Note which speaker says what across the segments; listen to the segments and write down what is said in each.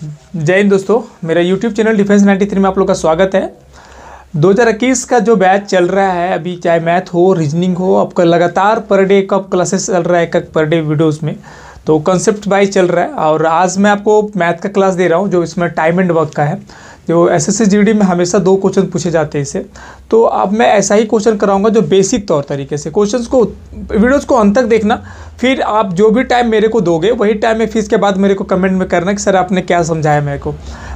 Speaker 1: जय हिंद दोस्तों, मेरा YouTube चैनल डिफेंस 93 में आप लोग का स्वागत है। 2021 का जो बैच चल रहा है अभी, चाहे मैथ हो, रीजनिंग हो, आपका लगातार पर डे का क्लासेस चल रहा है, एक पर डे वीडियोस में, तो कंसेप्ट वाइज चल रहा है। और आज मैं आपको मैथ का क्लास दे रहा हूँ जो इसमें टाइम एंड वर्क का है। जो एसएससी जीडी में हमेशा 2 क्वेश्चन पूछे जाते हैं इससे, तो अब मैं ऐसा ही क्वेश्चन कराऊंगा जो बेसिक तौर तरीके से। क्वेश्चंस को, वीडियोस को अंत तक देखना, फिर आप जो भी टाइम मेरे को दोगे वही टाइम में फिर इसके बाद मेरे को कमेंट में करना कि सर आपने क्या समझाया मेरे को।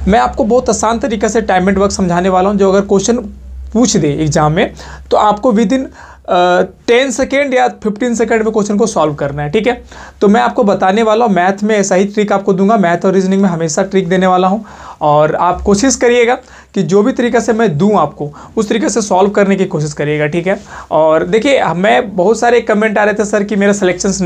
Speaker 1: मैं आपको बहुत आसान तरीके से टाइम एंड वर्क समझाने वाला हूँ, जो अगर क्वेश्चन पूछ दे एग्जाम में तो आपको विद इन 10 सेकेंड या 15 सेकेंड में क्वेश्चन को सॉल्व करना है। ठीक है, तो मैं आपको बताने वाला हूँ, मैथ में ऐसा ही ट्रिक आपको दूंगा। मैथ और रीजनिंग में हमेशा ट्रिक देने वाला हूँ, और आप कोशिश करिएगा कि जो भी तरीका से मैं दूं आपको उस तरीके से सॉल्व करने की कोशिश करिएगा। ठीक है, और देखिए मैं बहुत सारे कमेंट आ रहे थे सर कि मेरा सिलेक्शन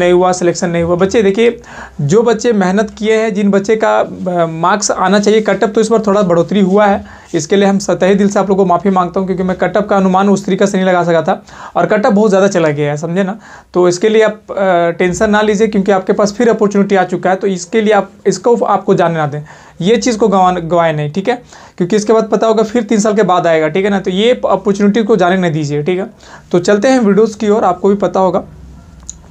Speaker 1: नहीं हुआ। बच्चे देखिए, जो बच्चे मेहनत किए हैं, जिन बच्चे का मार्क्स आना चाहिए कटअप, तो इस बार थोड़ा बढ़ोतरी हुआ है। इसके लिए हम तहे दिल से आप लोगों को माफ़ी मांगता हूं, क्योंकि मैं कटअप का अनुमान उस तरीके से नहीं लगा सका था, और कटअप बहुत ज़्यादा चला गया है, समझे ना। तो इसके लिए आप टेंशन ना लीजिए, क्योंकि आपके पास फिर अपॉर्चुनिटी आ चुका है। तो इसके लिए आप इसको आपको जाने ना दें, ये चीज़ को गवाए नहीं। ठीक है, क्योंकि इसके बाद पता होगा फिर 3 साल के बाद आएगा। ठीक है ना, तो ये अपॉर्चुनिटी को जाने नहीं दीजिए। ठीक है, तो चलते हैं वीडियोज़ की ओर। आपको भी पता होगा,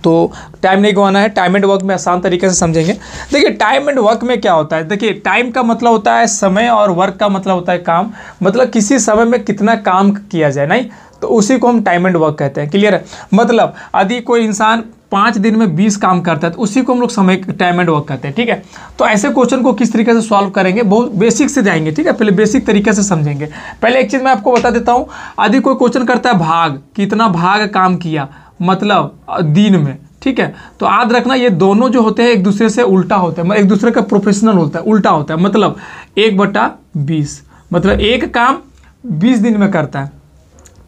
Speaker 1: तो टाइम नहीं गवाना है। टाइम एंड वर्क में आसान तरीके से समझेंगे। देखिए टाइम एंड वर्क में क्या होता है, देखिए टाइम का मतलब होता है समय, और वर्क का मतलब होता है काम। मतलब किसी समय में कितना काम किया जाए, नहीं तो उसी को हम टाइम एंड वर्क कहते हैं। क्लियर है, मतलब यदि कोई इंसान 5 दिन में 20 काम करता है तो उसी को हम लोग समय टाइम एंड वर्क कहते हैं। ठीक है, तो ऐसे क्वेश्चन को किस तरीके से सॉल्व करेंगे, बहुत बेसिक से जाएंगे। ठीक है, पहले बेसिक तरीके से समझेंगे। पहले एक चीज़ मैं आपको बता देता हूँ, यदि कोई क्वेश्चन करता है भाग, कितना भाग काम किया, मतलब दिन में। ठीक है, तो याद रखना ये दोनों जो होते हैं एक दूसरे से उल्टा होता है, एक दूसरे का प्रोफेशनल होता है, उल्टा होता है। मतलब 1/20, मतलब एक काम 20 दिन में करता है,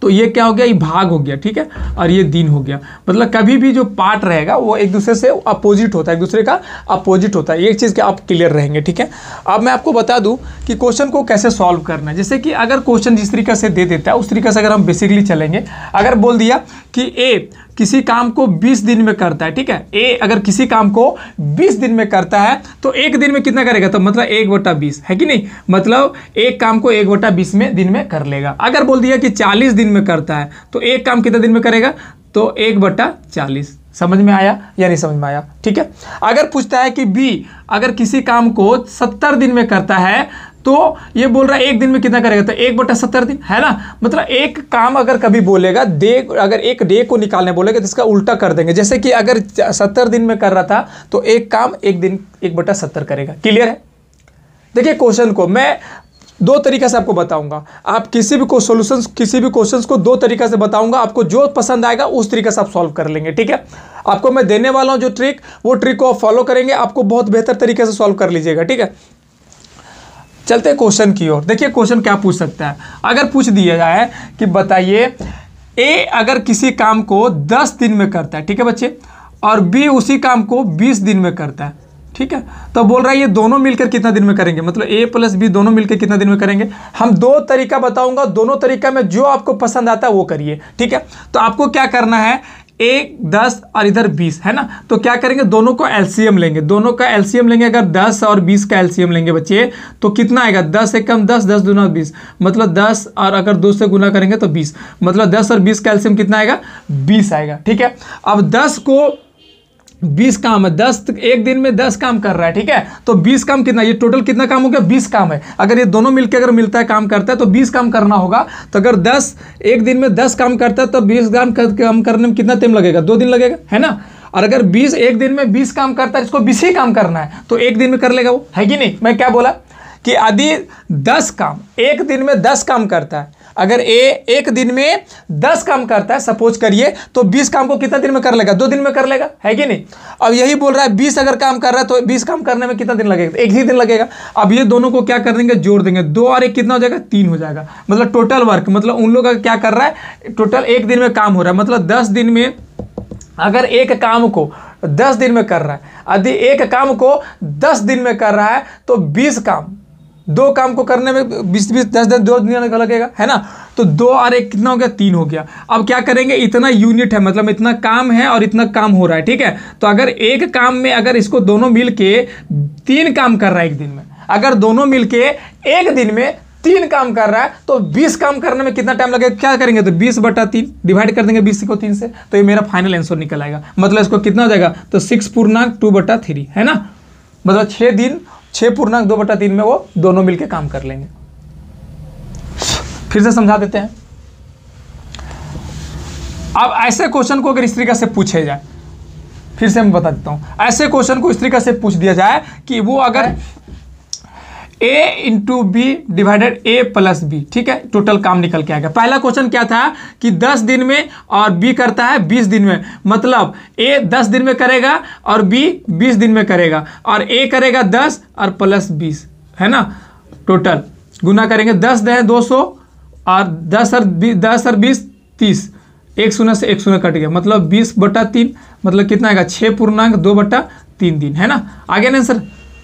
Speaker 1: तो ये क्या हो गया, ये भाग हो गया। ठीक है, और ये दिन हो गया। मतलब कभी भी जो पार्ट रहेगा वो एक दूसरे से अपोजिट होता है, एक दूसरे का अपोजिट होता है। ये चीज़ के आप क्लियर रहेंगे। ठीक है, अब मैं आपको बता दूं कि क्वेश्चन को कैसे सॉल्व करना है। जैसे कि अगर क्वेश्चन जिस तरीके से दे देता है उस तरीके से अगर हम बेसिकली चलेंगे, अगर बोल दिया कि ए किसी काम को 20 दिन में करता है। ठीक है, ए अगर किसी काम को 20 दिन में करता है तो एक दिन में कितना करेगा, तो मतलब 1/20 है कि नहीं, मतलब एक काम को 1/20 में दिन में कर लेगा। अगर बोल दिया कि 40 दिन में करता है तो एक काम कितना दिन में करेगा, तो 1/40। समझ में आया या नहीं समझ में आया? ठीक है, अगर पूछता है कि बी अगर किसी काम को 70 दिन में करता है तो ये बोल रहा है एक दिन में कितना करेगा, तो 1/70 दिन है ना। मतलब एक काम अगर कभी बोलेगा डे, अगर एक डे को निकालने बोलेगा तो इसका उल्टा कर देंगे। जैसे कि अगर 70 दिन में कर रहा था तो एक काम एक दिन 1/70 करेगा। क्लियर है? देखिए क्वेश्चन को मैं 2 तरीके से आपको बताऊंगा। आप किसी भी क्वेश्चंस को 2 तरीके से बताऊंगा, आपको जो पसंद आएगा उस तरीके से आप सॉल्व कर लेंगे। ठीक है, आपको मैं देने वाला हूं जो ट्रिक, वो ट्रिक को आप फॉलो करेंगे, आपको बहुत बेहतर तरीके से सॉल्व कर लीजिएगा। ठीक है, चलते हैं क्वेश्चन की ओर। देखिए क्वेश्चन क्या पूछ सकता है। अगर पूछ दिया जाए कि बताइए ए अगर किसी काम को 10 दिन में करता है, ठीक है बच्चे, और बी उसी काम को 20 दिन में करता है। ठीक है, तो बोल रहा है ये दोनों मिलकर कितना दिन में करेंगे, मतलब ए प्लस बी दोनों मिलकर कितना दिन में करेंगे। हम 2 तरीका बताऊंगा, दोनों तरीका में जो आपको पसंद आता है वो करिए। ठीक है, तो आपको क्या करना है, 1 10 और इधर 20 है ना, तो क्या करेंगे, दोनों को एलसीएम लेंगे। दोनों का एलसीएम लेंगे, अगर 10 और 20 का एलसीएम लेंगे बच्चे तो कितना आएगा, 10 एक कम 10, 10 दूना 20, मतलब 10, और अगर 2 से गुना करेंगे तो 20, मतलब 10 और 20 का एलसीएम कितना आएगा, 20 आएगा। ठीक है, अब 10 को 20 काम है, 10 एक दिन में 10 काम कर रहा है। ठीक है, तो 20 काम कितना, ये टोटल कितना काम हो गया, 20 काम है। अगर ये दोनों मिलकर अगर मिलता है काम करता है तो 20 काम करना होगा। तो अगर 10 एक दिन में 10 काम करता है तो 20 काम करने में कितना टाइम लगेगा, 2 दिन लगेगा, है ना। और अगर 20 एक दिन में 20 काम करता है, इसको 20 ही काम करना है तो एक दिन में कर लेगा वो, है कि नहीं। मैं क्या बोला कि यदि 10 काम एक दिन में 10 काम करता है, अगर ए एक दिन में 10 काम करता है सपोज करिए, तो 20 काम को कितना दिन में कर लेगा, 2 दिन में कर लेगा, है कि नहीं। अब यही बोल रहा है 20 अगर काम कर रहा है तो 20 काम करने में कितना दिन लगेगा, एक ही दिन लगेगा। अब ये दोनों को क्या कर देंगे, जोड़ देंगे, 2 और 1 कितना हो जाएगा, 3 हो जाएगा। मतलब टोटल वर्क, मतलब उन लोगों का क्या कर रहा है, टोटल एक दिन में काम हो रहा है। मतलब 10 दिन में अगर एक काम को 10 दिन में कर रहा है, यदि एक काम को 10 दिन में कर रहा है तो 20 काम, 2 काम को करने में 20 10 10 2 दिन लगेगा, है ना। तो 2 और 1 कितना हो गया, 3 हो गया। अब क्या करेंगे, इतना यूनिट है, मतलब इतना काम है और इतना काम हो रहा है। ठीक है, तो अगर एक काम में अगर इसको दोनों मिल के 3 काम कर रहा है एक दिन में, अगर दोनों मिलके एक दिन में 3 काम कर रहा है तो 20 काम करने में कितना टाइम लगेगा? क्या करेंगे तो 20/3 डिवाइड कर देंगे 20 को 3 से, तो ये मेरा फाइनल आंसर निकल आएगा। मतलब इसको कितना हो जाएगा तो 6/2/3 है ना, मतलब 6 दिन 6/2/3 में वो दोनों मिलके काम कर लेंगे। फिर से समझा देते हैं। अब ऐसे क्वेश्चन को अगर इस तरीके से पूछे जाए, फिर से मैं बता देता हूं, ऐसे क्वेश्चन को इस तरीके से पूछ दिया जाए कि वो अगर a into B divided a plus B, ठीक है, टोटल काम निकल के आएगा। पहला क्वेश्चन क्या था कि 10 दिन में और b करता है 20 दिन में, मतलब a 10 दिन में करेगा और b 20 दिन में करेगा, और a करेगा 10 और प्लस 20, है ना, टोटल गुना करेंगे 10 10 200 और 10 और 20 30, 1 शून्य से 1 शून्य कट गया, मतलब 20/3, मतलब कितना आएगा 6.2/3 दिन, है ना। आगे ना आंसर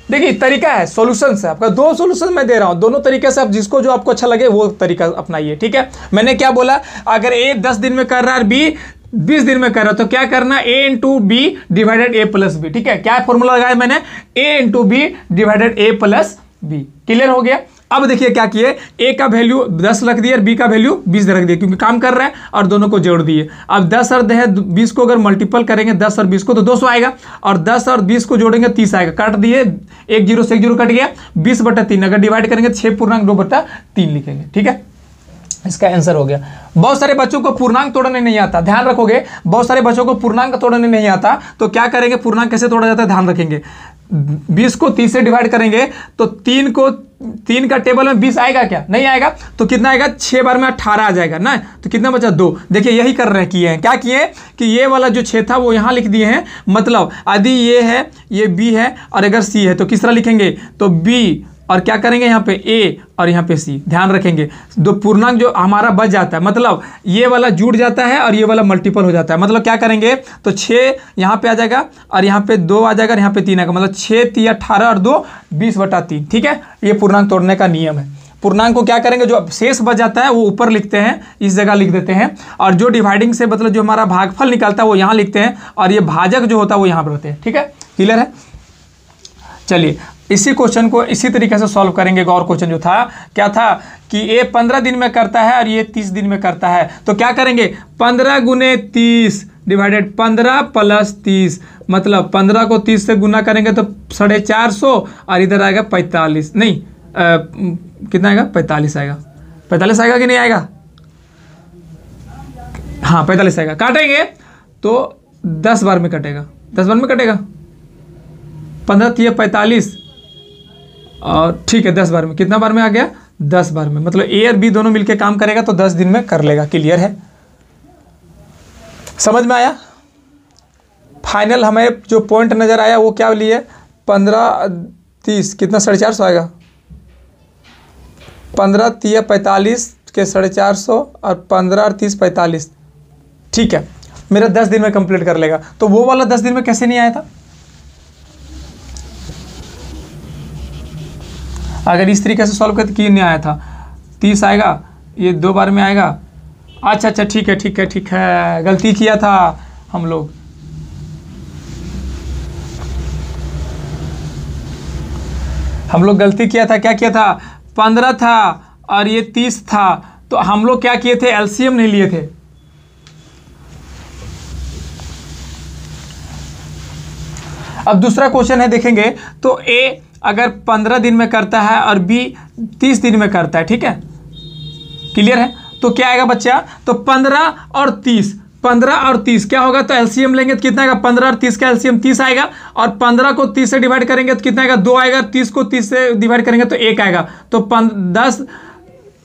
Speaker 1: देखिए, तरीका है सॉल्यूशन से आपका, 2 सॉल्यूशन मैं दे रहा हूं, दोनों तरीके से आप जिसको जो आपको अच्छा लगे वो तरीका अपनाइए, ठीक है। मैंने क्या बोला, अगर a 10 दिन में कर रहा है और b 20 दिन में कर रहा है तो क्या करना, a into B divided a plus B, ठीक है। क्या फॉर्मूला लगाया मैंने, a into B divided a plus B. Clear हो गया। अब देखिए क्या किए, a का वैल्यू 10 रख दिए और b का वैल्यू 20 रख दिए, क्योंकि काम कर रहा है, और दोनों को जोड़ दिए। अब 10 और 20 को अगर मल्टीपल करेंगे 10 और 20 को तो 200 आएगा, और 10 और 20 को जोड़ेंगे 30 आएगा, काट दिए, 1 0 से 1 0 कट गया, 20/3 अगर डिवाइड करेंगे 6.2/3 लिखेंगे, ठीक है। इसका आंसर हो गया। बहुत सारे बच्चों को पूर्णांक तोड़ने नहीं आता, ध्यान रखोगे, बहुत सारे बच्चों को पूर्णांक तोड़ने नहीं आता, तो क्या करेंगे, पूर्णांक कैसे तोड़ा जाता है ध्यान रखेंगे। 20 को 30 से डिवाइड करेंगे तो 3 का टेबल में 20 आएगा क्या, नहीं आएगा, तो कितना आएगा, 6 बार में 18 आ जाएगा ना, तो कितना बचा 2। देखिए यही कर रहे हैं, किए हैं, क्या किए कि ये वाला जो 6 था वो यहाँ लिख दिए हैं, मतलब यदि ये है, ये बी है और अगर सी है तो किस तरह लिखेंगे, तो बी और क्या करेंगे यहाँ पे a और यहाँ पे c, ध्यान रखेंगे। दो पूर्णांक जो हमारा बच जाता है, मतलब ये वाला जुड़ जाता है और ये वाला मल्टीपल हो जाता है, मतलब क्या करेंगे तो 6 यहाँ पे आ जाएगा और यहाँ पे 2 आ जाएगा और यहाँ पे 3 आएगा, मतलब 6 3 18 और 2 20/3, ठीक है। ये पूर्णांक तोड़ने का नियम है। पूर्णांक को क्या करेंगे, जो शेष बच जाता है वो ऊपर लिखते हैं, इस जगह लिख देते हैं, और जो डिवाइडिंग से मतलब जो हमारा भागफल निकलता है वो यहाँ लिखते हैं, और ये भाजक जो होता है वो यहाँ पर होते हैं, ठीक है। क्लियर है। चलिए इसी क्वेश्चन को इसी तरीके से सॉल्व करेंगे। एक और क्वेश्चन जो था, क्या था कि ये 15 दिन में करता है और ये 30 दिन में करता है, तो क्या करेंगे, 15 गुने 30 डिवाइडेड 15 प्लस 30, मतलब 15 को 30 से गुना करेंगे तो 450 और इधर आएगा 45, नहीं कितना आएगा, 45 आएगा, 45 आएगा कि नहीं आएगा, हाँ 45 आएगा। काटेंगे तो 10 बार में कटेगा, 10 बार में कटेगा, 15 3 45 और ठीक है 10 बार में, कितना बार में आ गया, 10 बार में, मतलब ए और बी दोनों मिलके काम करेगा तो 10 दिन में कर लेगा। क्लियर है, समझ में आया। फाइनल हमें जो पॉइंट नजर आया वो क्या लिए, 15 30 कितना 450 आएगा, 15 3 45 के 450 और 15 और 30 45, ठीक है, मेरा 10 दिन में कंप्लीट कर लेगा। तो वो वाला 10 दिन में कैसे नहीं आया था, अगर इस तरीके से सॉल्व करते क्यों नहीं आया था, 30 आएगा, ये 2 बार में आएगा, अच्छा अच्छा ठीक है ठीक है ठीक है, गलती किया था हम लोग, गलती किया था, क्या किया था, 15 था और ये 30 था, तो हम लोग क्या किए थे, एलसीएम नहीं लिए थे। अब दूसरा क्वेश्चन है, देखेंगे तो ए अगर 15 दिन में करता है और बी 30 दिन में करता है, ठीक है, क्लियर है, तो क्या आएगा बच्चा, तो 15 और 30, 15 और 30 क्या होगा, तो एलसीएम लेंगे तो कितना आएगा, 15 और 30 का एलसीएम 30 आएगा, और 15 को 30 से डिवाइड करेंगे तो कितना आएगा, 2 आएगा, 30 को 30 से डिवाइड करेंगे तो 1 आएगा, तो 10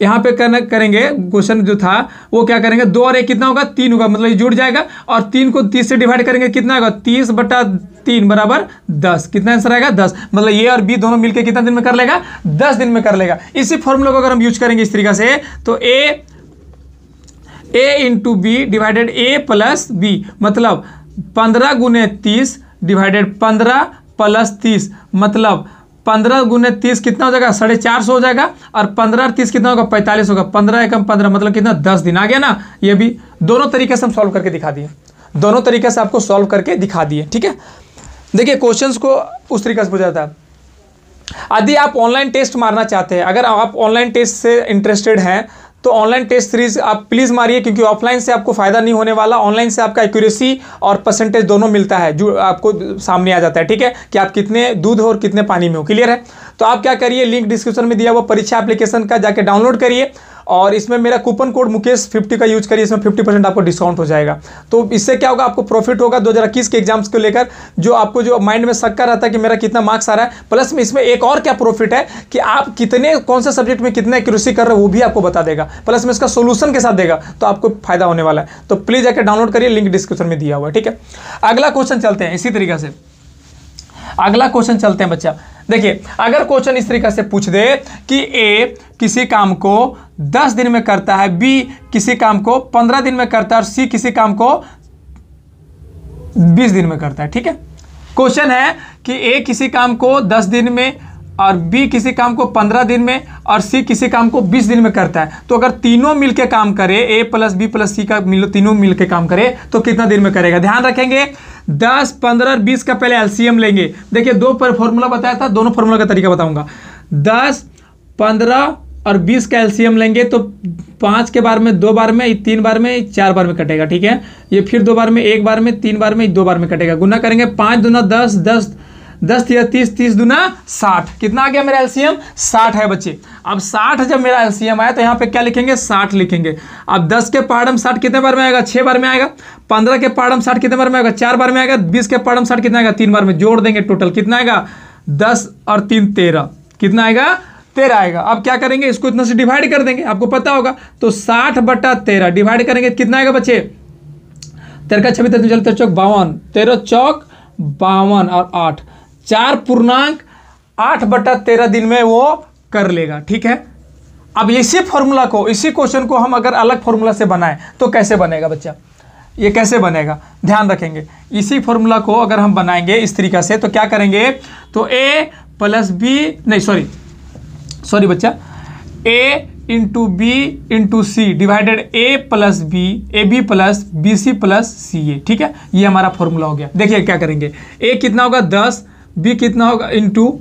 Speaker 1: यहाँ पे करेंगे क्वेश्चन जो था वो क्या करेंगे, 2 और 1 कितना होगा, 3 होगा, मतलब ये जुड़ जाएगा, और 3 को 30 से डिवाइड करेंगे कितना होगा, 30/3 बराबर 10, कितना आंसर आएगा 10, मतलब ए और बी दोनों मिलकर कितना दिन में कर लेगा, 10 दिन में कर लेगा। इसी फॉर्मूला को अगर हम यूज करेंगे इस तरीके से, तो ए into B divided A plus B, मतलब 15 गुने 30 डिवाइडेड 15 प्लस 30, मतलब 15 गुने 30 कितना हो जाएगा, 450 हो जाएगा, और 15 और 30 कितना होगा, 45 होगा, 15 एकम 15 मतलब कितना, 10 दिन आ गया ना। ये भी दोनों तरीके से हम सॉल्व करके दिखा दिए, दोनों तरीके से आपको सॉल्व करके दिखा दिए, ठीक है। देखिए क्वेश्चंस को उस तरीके से पूछा जाता है। यदि आप ऑनलाइन टेस्ट मारना चाहते हैं, अगर आप ऑनलाइन टेस्ट से इंटरेस्टेड हैं तो ऑनलाइन टेस्ट सीरीज आप प्लीज़ मारिए, क्योंकि ऑफलाइन से आपको फ़ायदा नहीं होने वाला। ऑनलाइन से आपका एक्यूरेसी और परसेंटेज दोनों मिलता है, जो आपको सामने आ जाता है, ठीक है, कि आप कितने दूध हो और कितने पानी में हो। क्लियर है? तो आप क्या करिए, लिंक डिस्क्रिप्शन में दिया हुआ परीक्षा एप्लीकेशन का जाके डाउनलोड करिए और इसमें मेरा कूपन कोड मुकेश 50 का यूज करिए, इसमें 50% आपको डिस्काउंट हो जाएगा। तो इससे क्या होगा, आपको प्रॉफिट होगा 2021 के एग्जाम्स को लेकर, जो आपको जो माइंड में शक रहता है कि मेरा कितना मार्क्स आ रहा है, प्लस में इसमें एक और क्या प्रॉफिट है कि आप कितने कौन से सब्जेक्ट में कितना एक्यूरेसी कर रहे हो वो भी आपको बता देगा, प्लस में इसका सोल्यूशन के साथ देगा, तो आपको फायदा होने वाला है। तो प्लीज़ जाकर डाउनलोड करिए, लिंक डिस्क्रिप्शन में दिया हुआ है, ठीक है। अगला क्वेश्चन चलते हैं इसी तरीके से, अगला क्वेश्चन चलते हैं बच्चा। देखिए, अगर क्वेश्चन इस तरीके से पूछ दे कि ए किसी काम को 10 दिन में करता है, बी किसी काम को 15 दिन में करता है और सी किसी काम को 20 दिन में करता है, ठीक है। क्वेश्चन है कि ए किसी काम को 10 दिन में और बी किसी काम को 15 दिन में और सी किसी काम को 20 दिन में करता है। तो अगर तीनों मिलके काम करे, ए प्लस बी प्लस सी का तीनों मिलके काम करे तो कितना दिन में करेगा। ध्यान रखेंगे 10, 15 और 20 का पहले एलसीएम लेंगे। देखिए, दो पर फॉर्मूला बताया था, दोनों फॉर्मूला का तरीका बताऊंगा। 10, 15 और 20 का एलसीएम लेंगे तो 5 के बार में 2 बार में, 3 बार में, 4 बार में कटेगा, ठीक है। ये फिर 2 बार में, 1 बार में, 3 बार में, 2 बार में कटेगा। गुना करेंगे 5 दूना 10, 10 10 या 30, 30 दूना 60। कितना आ गया मेरा एलसीएम? 60 है बच्चे। अब 60 जब मेरा एलसीएम आया तो यहाँ पे क्या लिखेंगे? 60 लिखेंगे। अब 10 के पार्ट में 60 कितने बार में आएगा? 6 बार में आएगा। 15 के पार्ट में 60 कितने बार में आएगा? 4 बार में आएगा। 20 के पार्ट में 60 कितना आएगा? 3 बार में। जोड़ देंगे, टोटल कितना आएगा? 10 और 3 13। कितना आएगा? 13 आएगा। अब क्या करेंगे, इसको इतना से डिवाइड कर देंगे, आपको पता होगा। तो 60/13 डिवाइड करेंगे, कितना आएगा बच्चे? 13 का 26 चल 13 चौक 52, 13 चौक 52 और 8, 4.8/13 दिन में वो कर लेगा, ठीक है। अब इसी फॉर्मूला को, इसी क्वेश्चन को हम अगर अलग फॉर्मूला से बनाएं तो कैसे बनेगा बच्चा? ये कैसे बनेगा, ध्यान रखेंगे। इसी फॉर्मूला को अगर हम बनाएंगे इस तरीका से तो क्या करेंगे, तो ए प्लस बी, नहीं सॉरी बच्चा, A into B into C divided A plus B, A B plus B C plus C A, ठीक है। ये हमारा फॉर्मूला हो गया। देखिए क्या करेंगे, ए कितना होगा? 10, बी कितना होगा? इंटू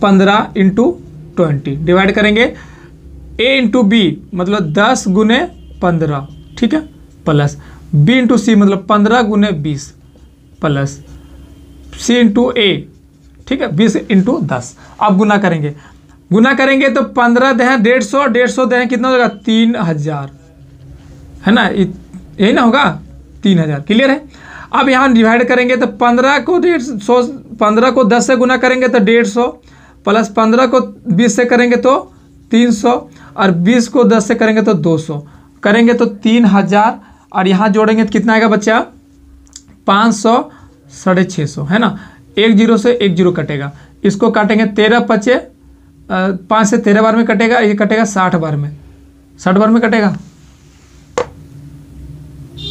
Speaker 1: 15 इंटू 20 डिवाइड करेंगे ए इंटू बी मतलब 10 गुने 15, ठीक है, प्लस बी इंटू सी मतलब 15 गुने 20 प्लस सी इंटू ए, ठीक है, 20 इंटू 10। अब गुना करेंगे तो 15 दें 150, 150 दें कितना होगा? 3000, है ना, यही ना होगा 3000। क्लियर है? अब यहाँ डिवाइड करेंगे तो 15 को 150, 15 को 10 से गुना करेंगे तो 150 प्लस 15 को 20 से करेंगे तो 300 और 20 को 10 से करेंगे तो 200 करेंगे तो 3000 और यहाँ जोड़ेंगे तो कितना आएगा बच्चा? 500, 650, है ना। 1 0 से 1 0 कटेगा, इसको काटेंगे 13 5 5 से 13 बार में कटेगा, ये कटेगा 60 बार में, 60 बार में कटेगा,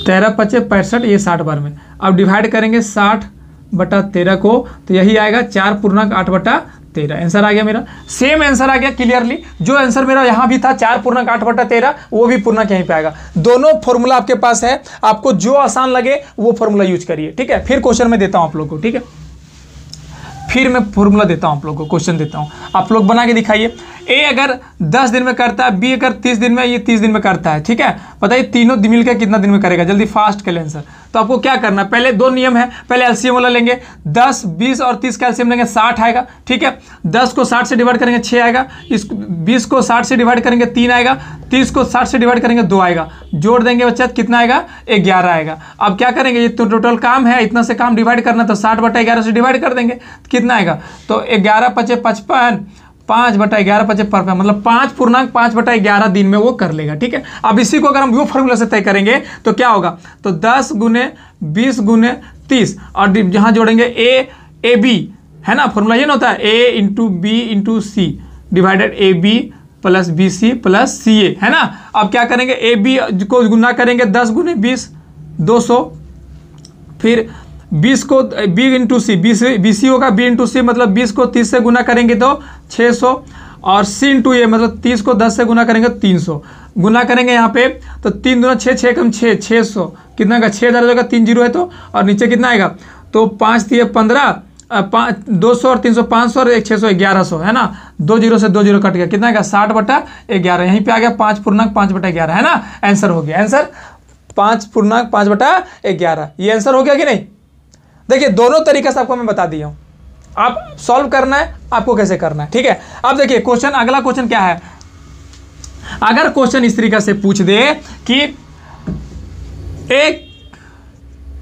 Speaker 1: 13 5 65, ये 60 बार में। अब डिवाइड करेंगे 60/13 को तो यही आएगा 4.8/13। आंसर आ गया मेरा, सेम आंसर आ गया क्लियरली। जो आंसर मेरा यहाँ भी था 4.8/13 वो भी पूर्णांक यहीं पे आएगा। दोनों फॉर्मूला आपके पास है, आपको जो आसान लगे वो फॉर्मूला यूज करिए, ठीक है। फिर क्वेश्चन में देता हूँ आप लोग को, ठीक है, फिर मैं फॉर्मूला देता हूँ आप लोग को, क्वेश्चन देता हूँ, आप लोग बना के दिखाइए। ए अगर 10 दिन में करता है, बी अगर 30 दिन में, ये 30 दिन में करता है, ठीक है। बताइए तीनों मिलकर कितना दिन में करेगा? जल्दी फास्ट कर आंसर। तो आपको क्या करना है, पहले 2 नियम है, पहले एलसीएम वाला लेंगे। 10, 20 और 30 का एलसीएम लेंगे, 60 आएगा, ठीक है। 10 को 60 से डिवाइड करेंगे 6 आएगा, इस 20 को 60 से डिवाइड करेंगे 3 आएगा, 30 को 60 से डिवाइड करेंगे 2 आएगा, जोड़ देंगे बच्चा कितना आएगा? 11 आएगा। अब क्या करेंगे, ये तो टोटल काम है, इतना से काम डिवाइड करना, तो 60/11 से डिवाइड कर देंगे, कितना आएगा? तो 11 5 55, 5/11 5 55 मतलब 5.5/11 दिन में वो कर लेगा, ठीक है। अब इसी को अगर हम वो फॉर्मूला से तय करेंगे तो क्या होगा? तो 10 गुने 20 गुने 30 और यहाँ जोड़ेंगे ए बी, है ना, फॉर्मूला ये ना होता है, A into B into C divided A B plus B C plus C A, है ना। अब क्या करेंगे, ए बी को गुना करेंगे 10 गुने 20 200, फिर 20 को बी इंटू सी, बी सी होगा बी इंटू सी मतलब 20 को 30 से गुना करेंगे तो 600 और सी इंटू ए मतलब 30 को 10 से गुना करेंगे तो 300 गुना करेंगे यहाँ पे तो 3 दूना 6, 6 कम 6, 600 कितना का 6000 होगा, 3 0 है तो, और नीचे कितना आएगा? तो 5 3 15 200 और 300, 500 और 600, 1100 है ना। 2 जीरो से 2 जीरो कट गया, कितना आएगा 60/11। यहीं पे आ गया 5/5/11 है ना। आंसर हो गया, आंसर 5/5/11। ये आंसर हो गया कि नहीं। देखिए दोनों तरीके से आपको मैं बता दिया हूं, आप सॉल्व करना है आपको कैसे करना है, ठीक है। अब देखिए क्वेश्चन, अगला क्वेश्चन क्या है। अगर क्वेश्चन इस तरीके से पूछ दे कि एक,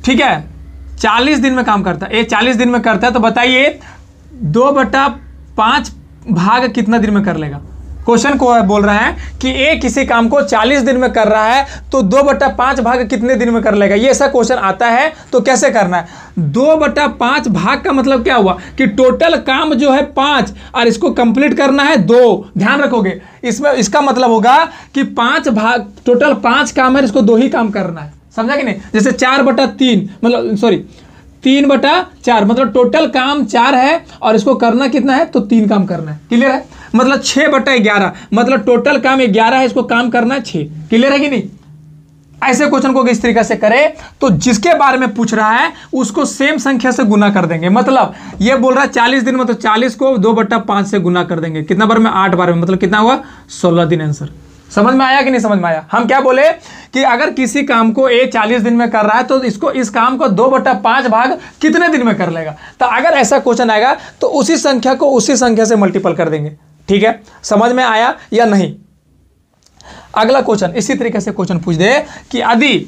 Speaker 1: ठीक है, 40 दिन में काम करता है, ये 40 दिन में करता है, तो बताइए 2/5 भाग कितना दिन में कर लेगा। क्वेश्चन को बोल रहा है कि ए किसी काम को 40 दिन में कर रहा है, तो 2/5 भाग कितने दिन में कर लेगा। ये ऐसा क्वेश्चन आता है तो कैसे करना है। 2/5 भाग का मतलब क्या हुआ कि टोटल काम जो है 5 और इसको कंप्लीट करना है 2। ध्यान रखोगे इसमें, इसका मतलब होगा कि 5 भाग, टोटल 5 काम है, इसको 2 ही काम करना है, समझा कि नहीं। जैसे 4/3 मतलब सॉरी 3/4 मतलब टोटल काम 4 है और इसको करना कितना है तो 3 काम करना है। क्लियर है। मतलब 6/11 मतलब टोटल काम 11 है, इसको काम करना है 6। क्लियर है कि नहीं। ऐसे क्वेश्चन को इस तरीके से करें तो जिसके बारे में पूछ रहा है उसको सेम संख्या से गुना कर देंगे। मतलब ये बोल रहा है 40 दिन में, तो 40 को 2/5 से गुना कर देंगे। कितना बार में 8 बार में, मतलब कितना हुआ 16 दिन। आंसर समझ में आया कि नहीं समझ में आया। हम क्या बोले कि अगर किसी काम को ए 40 दिन में कर रहा है तो इसको, इस काम को 2/5 भाग कितने दिन में कर लेगा। तो अगर ऐसा क्वेश्चन आएगा तो उसी संख्या को उसी संख्या से मल्टीपल कर देंगे। ठीक है, समझ में आया या नहीं। अगला क्वेश्चन इसी तरीके से क्वेश्चन पूछ दे कि यदि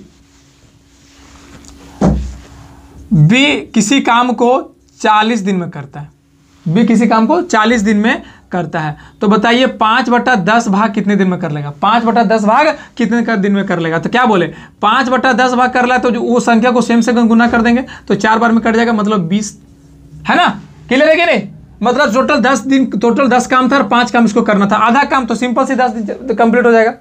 Speaker 1: बी किसी काम को 40 दिन में करता है, बी किसी काम को 40 दिन में करता है, तो बताइए 5/10 भाग कितने दिन में कर लेगा। 5/10 भाग कितने दिन में कर लेगा। तो क्या बोले 5/10 भाग कर रहा है तो जो वो संख्या को सेम से गुना कर देंगे, तो 4 बार में कट जाएगा, मतलब 20 है ना। क्लियर है कि नहीं। मतलब टोटल 10 दिन, टोटल 10 काम था और 5 काम इसको करना था। आधा काम तो सिंपल से 10 दिन कंप्लीट हो जाएगा।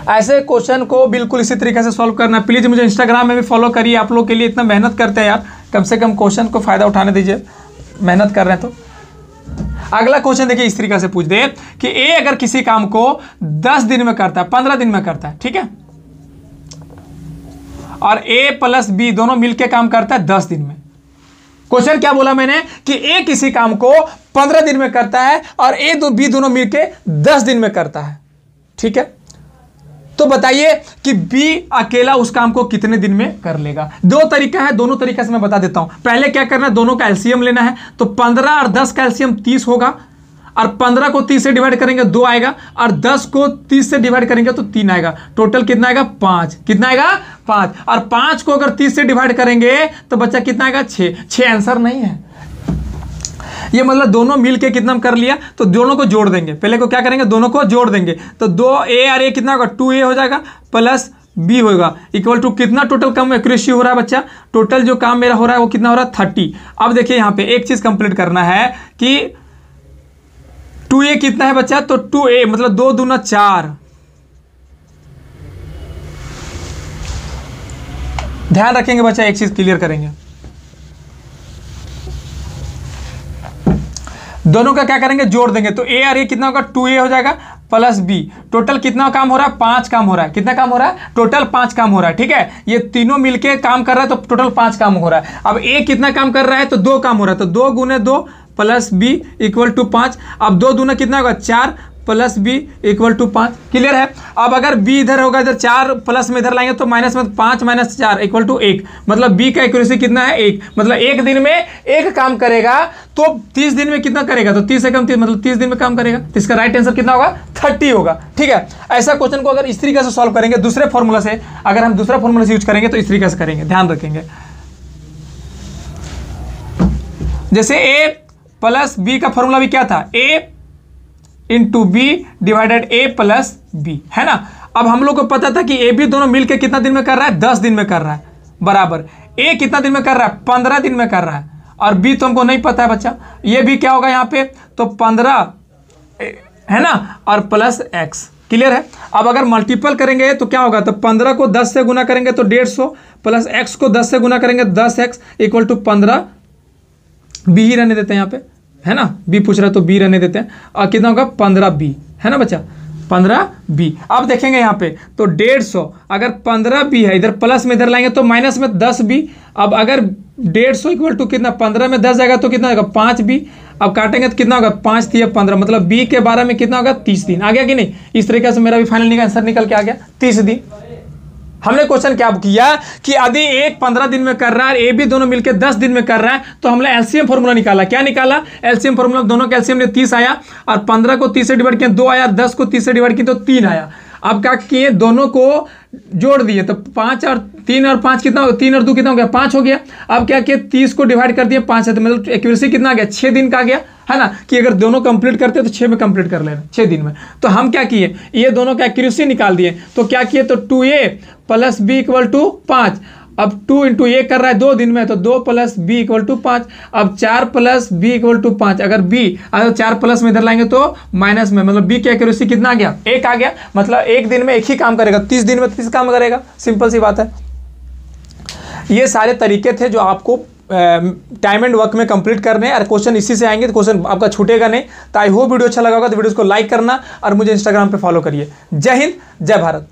Speaker 1: ऐसे क्वेश्चन को बिल्कुल इसी तरीके से सॉल्व करना है। प्लीज मुझे इंस्टाग्राम में भी फॉलो करिए, आप लोग के लिए इतना मेहनत करते हैं यार, कम से कम क्वेश्चन को फायदा उठाने दीजिए, मेहनत कर रहे हैं तो। अगला क्वेश्चन देखिए इस तरीके से पूछ दे कि ए अगर किसी काम को 10 दिन में करता है, 15 दिन में करता है, ठीक है, और ए प्लस बी दोनों मिलकर काम करता है 10 दिन में। क्वेश्चन क्या बोला मैंने कि ए किसी काम को 15 दिन में करता है और ए दो बी दोनों मिलकर 10 दिन में करता है, ठीक है। तो बताइए कि बी अकेला उस काम को कितने दिन में कर लेगा। दो तरीका है, दोनों तरीके से मैं बता देता हूं। पहले क्या करना है, दोनों का एलसीएम लेना है। तो 15 और 10 का एलसीएम 30 होगा, और 15 को 30 से डिवाइड करेंगे 2 आएगा, और 10 को 30 से डिवाइड करेंगे तो 3 आएगा। टोटल कितना आएगा 5। कितना आएगा 5। और 5 को अगर 30 से डिवाइड करेंगे तो बच्चा कितना आएगा 6। 6 आंसर नहीं है ये, मतलब दोनों मिलके कितना कर लिया, तो दोनों को जोड़ देंगे। पहले को क्या करेंगे, दोनों को जोड़ देंगे, तो 2a और a कितना होगा 2a हो जाएगा, प्लस b होगा, इक्वल टू कितना टोटल कम एक्यूरेसी हो रहा है बच्चा। टोटल जो काम मेरा हो रहा है वो कितना हो रहा है 30। अब देखिए यहाँ पे एक चीज कंप्लीट करना है कि 2a कितना है बच्चा, तो 2a मतलब 2 दूना 4। ध्यान रखेंगे बच्चा, एक चीज क्लियर करेंगे, दोनों का क्या करेंगे जोड़ देंगे, तो a और a कितना होगा 2a हो जाएगा, प्लस b। टोटल कितना काम हो रहा है 5 काम हो रहा है। कितना काम हो रहा है, टोटल 5 काम हो रहा है, ठीक है। ये तीनों मिलके काम कर रहा है तो टोटल 5 काम हो रहा है। अब a कितना काम कर रहा है, तो 2 काम हो रहा है, तो 2 गुने 2 प्लस b इक्वल टू 5। अब 2 दूना कितना होगा 4 plus b equal to 5। Clear है। अब अगर b इधर होगा, इधर 4 प्लस में इधर लाएंगे तो माइनस में 5 माइनस 4 इक्वल टू 1, मतलब b का एक्यूरेसी कितना है 1। मतलब एक दिन में एक काम करेगा तो 30 दिन में कितना करेगा, तो 30 से कम 30 मतलब 30 दिन में काम करेगा। तो इसका राइट आंसर कितना होगा 30 होगा, ठीक है। ऐसा क्वेश्चन को अगर इस तरीके से सॉल्व करेंगे दूसरे फॉर्मूला से, अगर हम दूसरा फॉर्मूला से यूज करेंगे तो इस तरीके से करेंगे, ध्यान रखेंगे। जैसे a प्लस b का फॉर्मूला भी क्या था, a into B divided A plus B, है ना। अब हम लोग को पता था कि ए बी दोनों मिलकर कितना दिन में कर रहा है 10 दिन में कर रहा है, बराबर ए कितना दिन में कर रहा है 15 दिन में कर रहा है, और बी तो हमको नहीं पता है बच्चा। ये भी क्या होगा यहाँ पे, तो 15 है ना, और प्लस एक्स। क्लियर है। अब अगर मल्टीपल करेंगे तो क्या होगा, तो 15 को 10 से गुना करेंगे तो 150, प्लस एक्स को 10 से गुना करेंगे 10x इक्वल टू 15। बी ही रहने देते हैं यहाँ पे, है ना, बी पूछ रहा है तो बी रहने देते हैं। और कितना होगा 15b, है ना बच्चा, 15b। अब देखेंगे यहाँ पे तो 150 अगर 15b है, इधर प्लस में इधर लाएंगे तो माइनस में 10b। अब अगर 150 इक्वल टू कितना, 15 में 10 जाएगा तो कितना होगा 5b। अब काटेंगे तो कितना होगा 5 3 15, मतलब b के 12 में कितना होगा 30 दिन। आ गया कि नहीं? इस तरीके से मेरा भी फाइनल आंसर निकल के आ गया 30 दिन। हमने क्वेश्चन क्या किया कि यदि एक 15 दिन में कर रहा है, ए बी दोनों मिलकर 10 दिन में कर रहा है, तो हमने एलसीएम फॉर्मूला निकाला। क्या निकाला? एलसीएम फॉर्मूला, दोनों का एलसीएम 30 आया और 15 को 30 से डिवाइड किया 2 आया, 10 को 30 से डिवाइड किया तो 3 आया। अब क्या किए, दोनों को जोड़ दिए तो 5 और 3 और 5 कितना हो गया, 3 और 2 कितना हो गया 5 हो गया। अब क्या किया, 30 को डिवाइड कर दिया 5 है, तो मतलब एक्यूरेसी कितना आ गया 6 दिन का आ गया, है ना। कि अगर दोनों कंप्लीट करते तो 6 में कंप्लीट कर लेना, 6 दिन में। तो हम क्या किए, ये दोनों का एक्यूरेसी निकाल दिए। तो क्या किए, तो 2a plus B equal to 5। अब 2 इंटू ए कर रहा है 2 दिन में, तो 2 प्लस बी इक्वल टू 5। अब 4 प्लस बी इक्वल टू 5। अगर बी अगर 4 प्लस में इधर लाएंगे तो माइनस में, मतलब बी की एक्यूरेसी कितना आ गया 1 आ गया। मतलब एक दिन में एक ही काम करेगा, 30 दिन में 30 काम करेगा। सिंपल सी बात है। ये सारे तरीके थे जो आपको टाइम एंड वर्क में कंप्लीट करने हैं, और क्वेश्चन इसी से आएंगे तो क्वेश्चन आपका छूटेगा नहीं। तो आई होप वीडियो अच्छा लगा होगा तो वीडियो को लाइक करना और मुझे इंस्टाग्राम पे फॉलो करिए। जय हिंद, जय भारत।